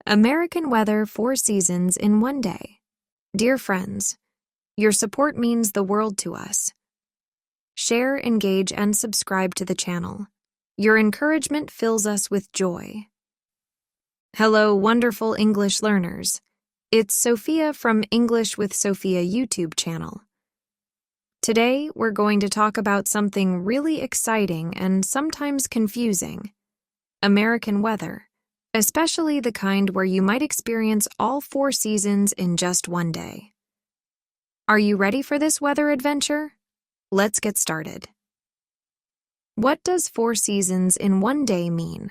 American weather, 4 seasons in one day. Dear friends, your support means the world to us. Share, engage, and subscribe to the channel. Your encouragement fills us with joy. Hello, wonderful English learners. It's Sophia from English with Sophia YouTube channel. Today, we're going to talk about something really exciting and sometimes confusing: American weather, especially the kind where you might experience all 4 seasons in just one day. Are you ready for this weather adventure? Let's get started. What does 4 seasons in one day mean?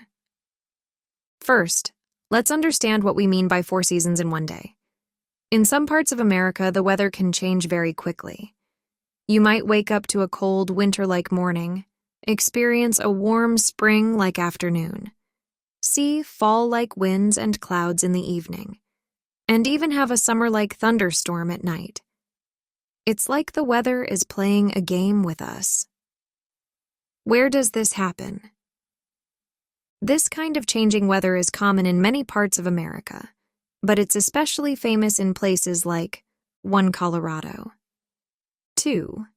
First, let's understand what we mean by 4 seasons in one day. In some parts of America, the weather can change very quickly. You might wake up to a cold winter-like morning, experience a warm spring-like afternoon, see fall-like winds and clouds in the evening, and even have a summer-like thunderstorm at night. It's like the weather is playing a game with us. Where does this happen? This kind of changing weather is common in many parts of America, but it's especially famous in places like 1. Colorado, 2.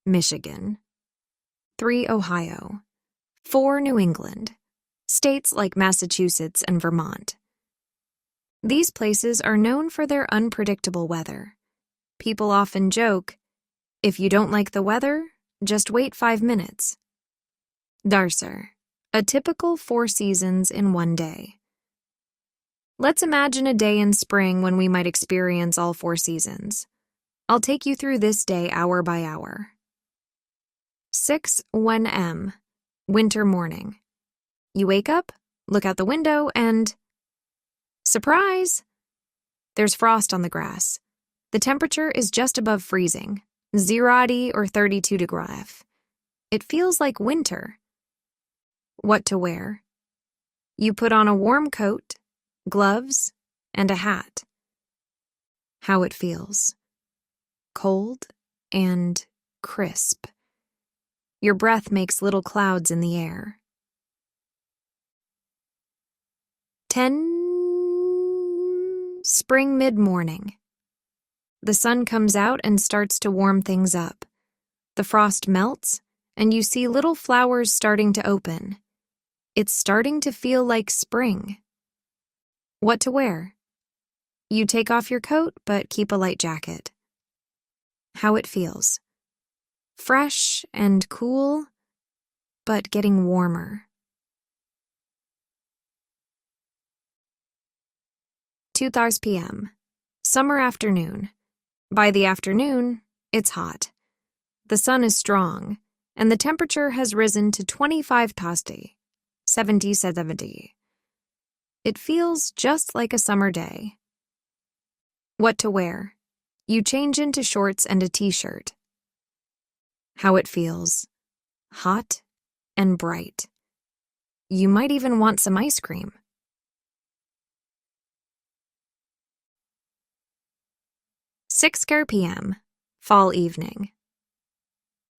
Michigan, 3. Ohio, 4. New England, states like Massachusetts and Vermont. These places are known for their unpredictable weather. People often joke, if you don't like the weather, just wait 5 minutes. Darcer, a typical 4 seasons in one day. Let's imagine a day in spring when we might experience all 4 seasons. I'll take you through this day hour by hour. 6:1 m. Winter morning. You wake up, look out the window, and surprise! There's frost on the grass. The temperature is just above freezing, 0 or 32 degrees. It feels like winter. What to wear? You put on a warm coat, gloves, and a hat. How it feels: cold and crisp. Your breath makes little clouds in the air. 10. Spring mid-morning. The sun comes out and starts to warm things up. The frost melts, and you see little flowers starting to open. It's starting to feel like spring. What to wear? You take off your coat, but keep a light jacket. How it feels: fresh and cool, but getting warmer. 2:00 p.m. Summer afternoon. By the afternoon, it's hot. The sun is strong, and the temperature has risen to 25 tosti, 70. It feels just like a summer day. What to wear? You change into shorts and a t-shirt. How it feels: hot and bright. You might even want some ice cream. 6:00 p.m. Fall evening.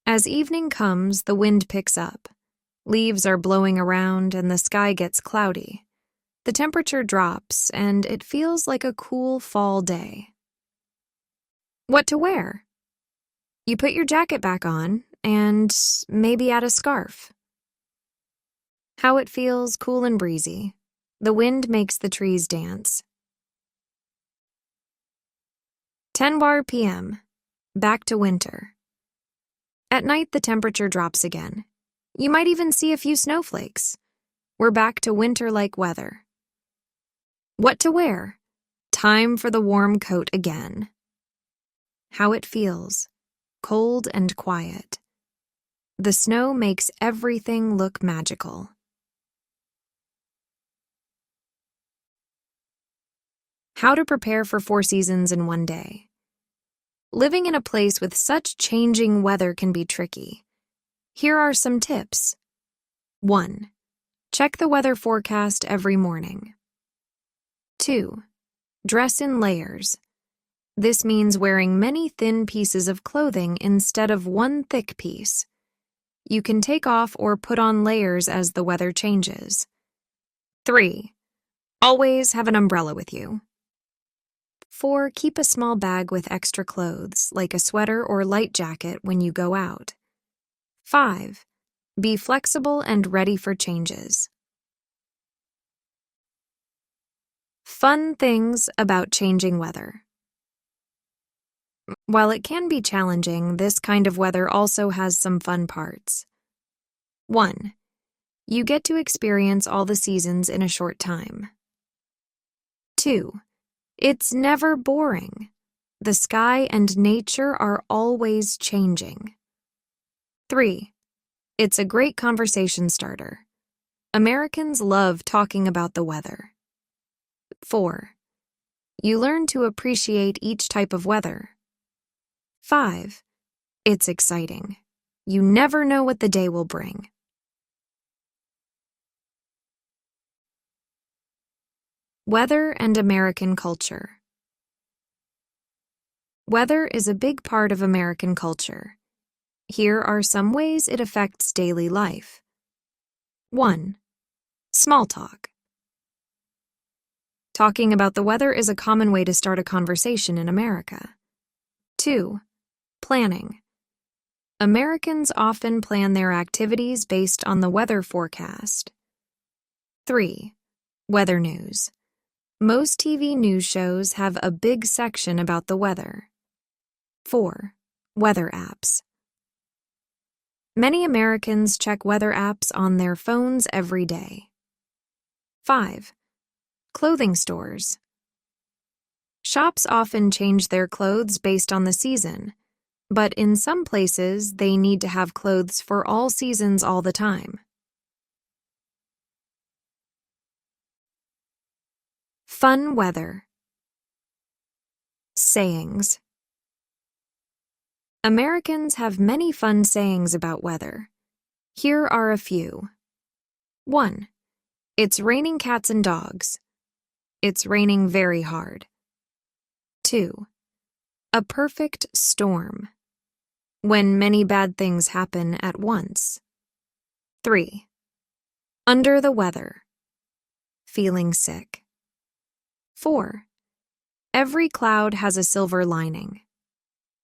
As evening comes, the wind picks up. Leaves are blowing around and the sky gets cloudy. The temperature drops and it feels like a cool fall day. What to wear? You put your jacket back on and maybe add a scarf. How it feels: cool and breezy. The wind makes the trees dance. 10:00 p.m. Back to winter. At night, the temperature drops again. You might even see a few snowflakes. We're back to winter-like weather. What to wear? Time for the warm coat again. How it feels: cold and quiet. The snow makes everything look magical. How to prepare for 4 seasons in one day. Living in a place with such changing weather can be tricky. Here are some tips. 1. Check the weather forecast every morning. 2. Dress in layers. This means wearing many thin pieces of clothing instead of one thick piece. You can take off or put on layers as the weather changes. 3. Always have an umbrella with you. 4. Keep a small bag with extra clothes, like a sweater or light jacket when you go out. 5. Be flexible and ready for changes. Fun things about changing weather. While it can be challenging, this kind of weather also has some fun parts. 1. You get to experience all the seasons in a short time. 2. It's never boring. The sky and nature are always changing. 3. It's a great conversation starter. Americans love talking about the weather. 4. You learn to appreciate each type of weather. 5. It's exciting. You never know what the day will bring. Weather and American culture. Weather is a big part of American culture. Here are some ways it affects daily life. 1. Small talk. Talking about the weather is a common way to start a conversation in America. 2. Planning. Americans often plan their activities based on the weather forecast. 3. Weather news. Most TV news shows have a big section about the weather. 4. Weather apps. Many Americans check weather apps on their phones every day. 5. Clothing stores. Shops often change their clothes based on the season, but in some places they need to have clothes for all seasons all the time. Fun weather. Sayings. Americans have many fun sayings about weather. Here are a few. 1. It's raining cats and dogs. It's raining very hard. 2. A perfect storm. When many bad things happen at once. 3. Under the weather. Feeling sick. 4. Every cloud has a silver lining.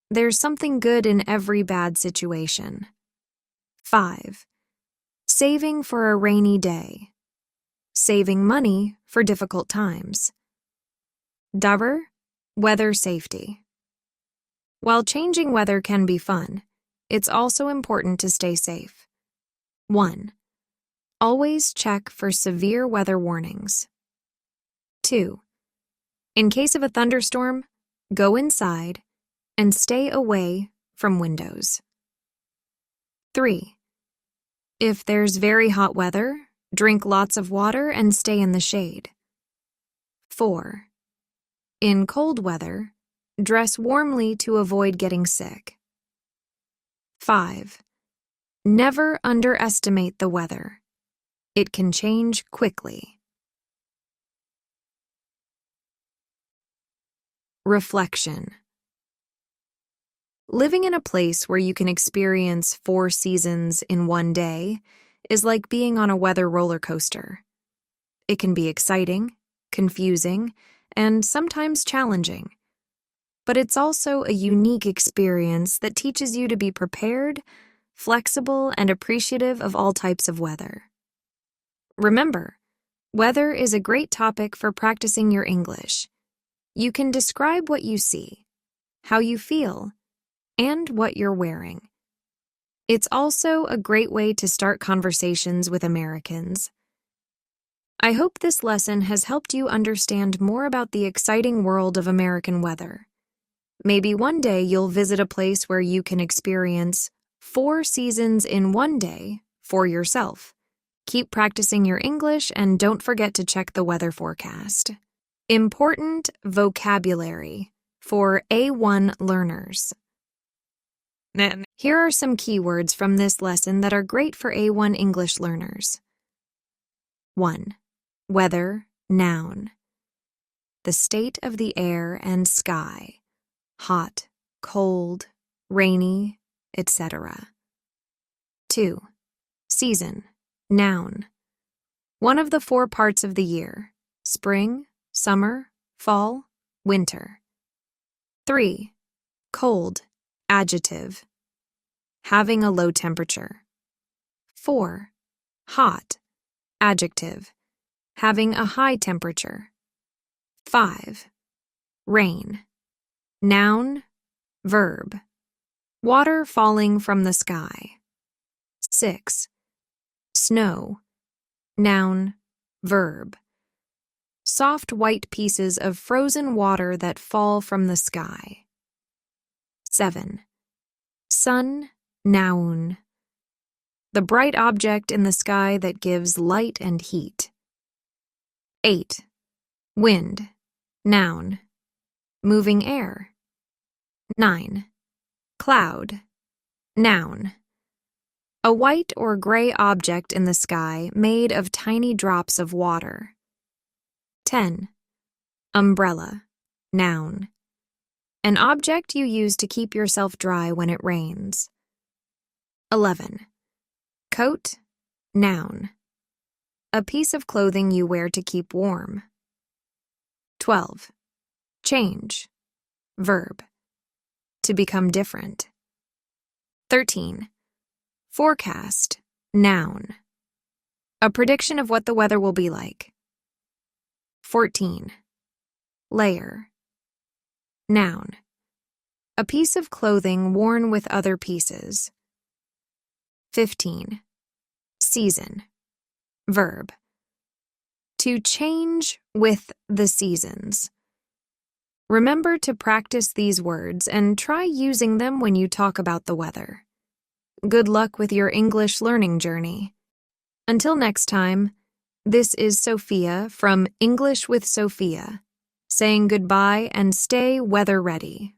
There's something good in every bad situation. 5. Saving for a rainy day. Saving money for difficult times. Dubber, weather safety. While changing weather can be fun, it's also important to stay safe. 1. Always check for severe weather warnings. 2. In case of a thunderstorm, go inside and stay away from windows. 3. If there's very hot weather, drink lots of water and stay in the shade. 4. In cold weather, dress warmly to avoid getting sick. 5. Never underestimate the weather. It can change quickly. Reflection. Living in a place where you can experience 4 seasons in one day is like being on a weather roller coaster. It can be exciting, confusing, and sometimes challenging. But it's also a unique experience that teaches you to be prepared, flexible, and appreciative of all types of weather. Remember, weather is a great topic for practicing your English. You can describe what you see, how you feel, and what you're wearing. It's also a great way to start conversations with Americans. I hope this lesson has helped you understand more about the exciting world of American weather. Maybe one day you'll visit a place where you can experience 4 seasons in one day for yourself. Keep practicing your English and don't forget to check the weather forecast. Important vocabulary for A1 learners. Here are some keywords from this lesson that are great for A1 English learners. 1. Weather, noun. The state of the air and sky. Hot, cold, rainy, etc. 2. Season, noun. One of the 4 parts of the year. spring, summer, fall, winter. 3. Cold, adjective, having a low temperature. 4. Hot, adjective, having a high temperature. 5. Rain, noun, verb, water falling from the sky. 6. Snow, noun, verb, soft white pieces of frozen water that fall from the sky. 7. Sun, noun, the bright object in the sky that gives light and heat. 8. Wind, noun, moving air. 9. Cloud, noun, a white or gray object in the sky made of tiny drops of water. 10. Umbrella, noun, an object you use to keep yourself dry when it rains. 11. Coat, noun, a piece of clothing you wear to keep warm. 12. Change, verb, to become different. 13. Forecast, noun, a prediction of what the weather will be like. 14. Layer, noun, a piece of clothing worn with other pieces. 15. Season, verb, to change with the seasons. Remember to practice these words and try using them when you talk about the weather. Good luck with your English learning journey. Until next time, this is Sophia from English with Sophia, saying goodbye and stay weather ready.